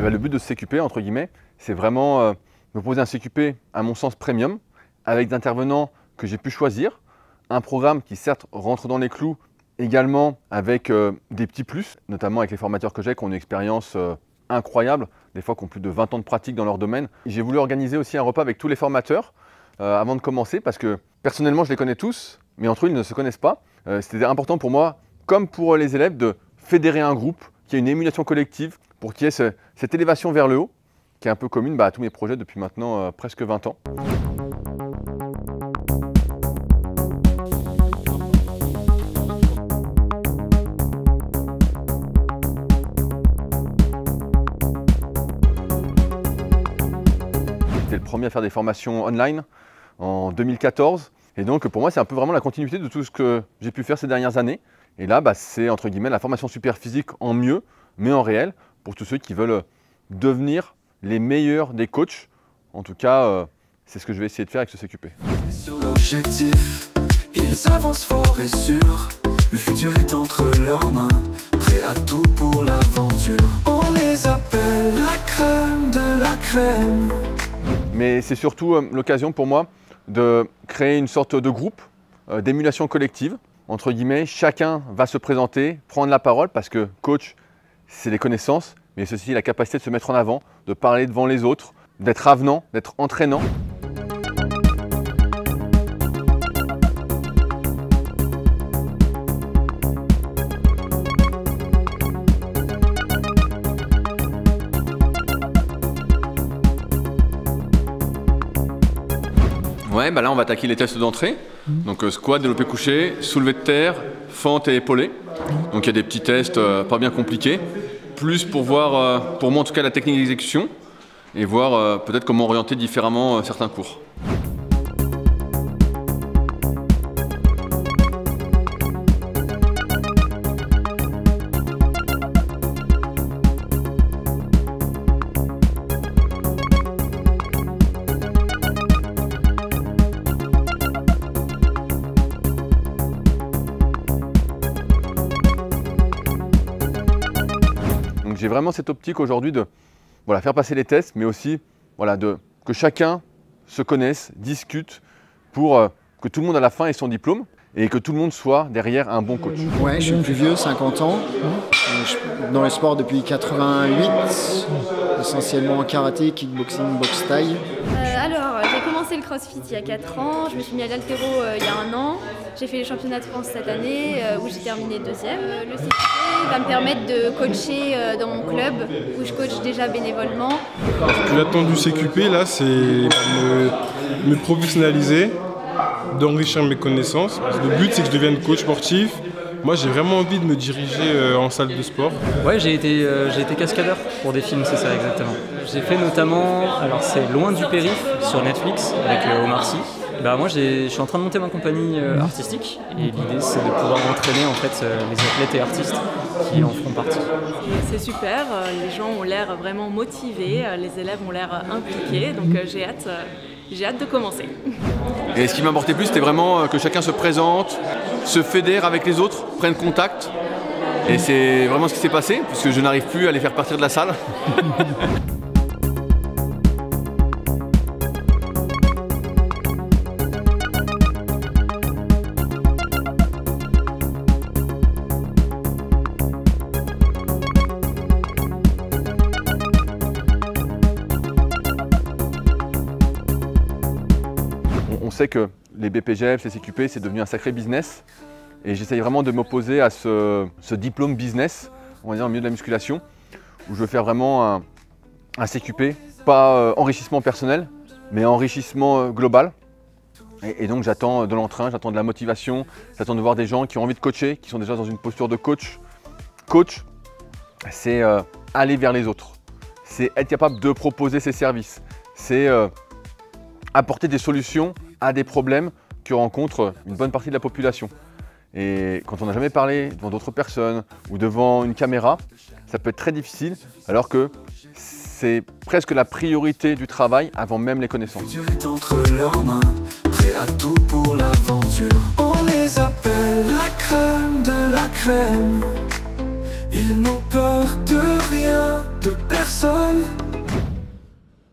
Le but de ce CQP, entre guillemets, c'est vraiment de proposer un CQP, à mon sens, premium, avec des intervenants que j'ai pu choisir, un programme qui certes rentre dans les clous, également avec des petits plus, notamment avec les formateurs que j'ai, qui ont une expérience incroyable, des fois qui ont plus de 20 ans de pratique dans leur domaine. J'ai voulu organiser aussi un repas avec tous les formateurs avant de commencer, parce que personnellement, je les connais tous, mais entre eux, ils ne se connaissent pas. C'était important pour moi, comme pour les élèves, de fédérer un groupe, qu'il y ait une émulation collective, pour qu'il y ait cette élévation vers le haut, qui est un peu commune à tous mes projets depuis maintenant presque 20 ans. J'étais le premier à faire des formations online en 2014. Et donc pour moi, c'est un peu vraiment la continuité de tout ce que j'ai pu faire ces dernières années. Et là, c'est entre guillemets la formation super physique en mieux, mais en réel, pour tous ceux qui veulent devenir les meilleurs des coachs. En tout cas, c'est ce que je vais essayer de faire avec ce CQP. Sur l'objectif, ils avancent fort et sûr. Le futur est entre leurs mains, prêt à tout pour l'aventure. On les appelle la crème de la crème. Mais c'est surtout l'occasion pour moi de créer une sorte de groupe d'émulation collective. Entre guillemets, chacun va se présenter, prendre la parole, parce que coach, c'est les connaissances, mais c'est aussi la capacité de se mettre en avant, de parler devant les autres, d'être avenant, d'être entraînant. Ouais, là on va attaquer les tests d'entrée. Donc squat, développé couché, soulevé de terre, fente et épaulé. Donc il y a des petits tests pas bien compliqués. Plus pour voir, pour moi en tout cas, la technique d'exécution et voir peut-être comment orienter différemment certains cours. J'ai vraiment cette optique aujourd'hui de faire passer les tests, mais aussi que chacun se connaisse, discute, pour que tout le monde à la fin ait son diplôme et que tout le monde soit derrière un bon coach. Ouais, je suis le plus vieux, 50 ans. Je suis dans le sport depuis 88, essentiellement en karaté, kickboxing, boxe thaï. Alors, j'ai commencé le crossfit il y a 4 ans, je me suis mis à l'haltéro il y a 1 an. J'ai fait les championnats de France cette année où j'ai terminé 2e. Le CQP va me permettre de coacher dans mon club où je coach déjà bénévolement. Ce que j'attends du CQP là, c'est me professionnaliser, d'enrichir mes connaissances. Le but c'est que je devienne coach sportif. Moi j'ai vraiment envie de me diriger en salle de sport. Ouais, j'ai été cascadeur pour des films, c'est ça exactement. J'ai fait notamment, alors c'est Loin du périph' sur Netflix avec Omar Sy. Moi je suis en train de monter ma compagnie artistique et l'idée c'est de pouvoir entraîner en fait les athlètes et artistes qui en feront partie. C'est super, les gens ont l'air vraiment motivés, les élèves ont l'air impliqués, donc j'ai hâte de commencer. Et ce qui m'a importé plus, c'était vraiment que chacun se présente, se fédère avec les autres, prenne contact. Et c'est vraiment ce qui s'est passé, puisque je n'arrive plus à les faire partir de la salle. On sait que les BPGF, les CQP, c'est devenu un sacré business. Et j'essaye vraiment de m'opposer à ce diplôme business, on va dire, au milieu de la musculation, où je veux faire vraiment un CQP, pas enrichissement personnel, mais enrichissement global. Et donc j'attends de l'entrain, j'attends de la motivation, j'attends de voir des gens qui ont envie de coacher, qui sont déjà dans une posture de coach. Coach, c'est aller vers les autres, c'est être capable de proposer ses services, c'est apporter des solutions à des problèmes que rencontre une bonne partie de la population. Et quand on n'a jamais parlé devant d'autres personnes ou devant une caméra, ça peut être très difficile, alors que c'est presque la priorité du travail avant même les connaissances. Le futur est entre leurs mains, prêt à tout pour l'aventure. On les appelle la crème de la la crème. Ils n'ont peur de rien, de personne.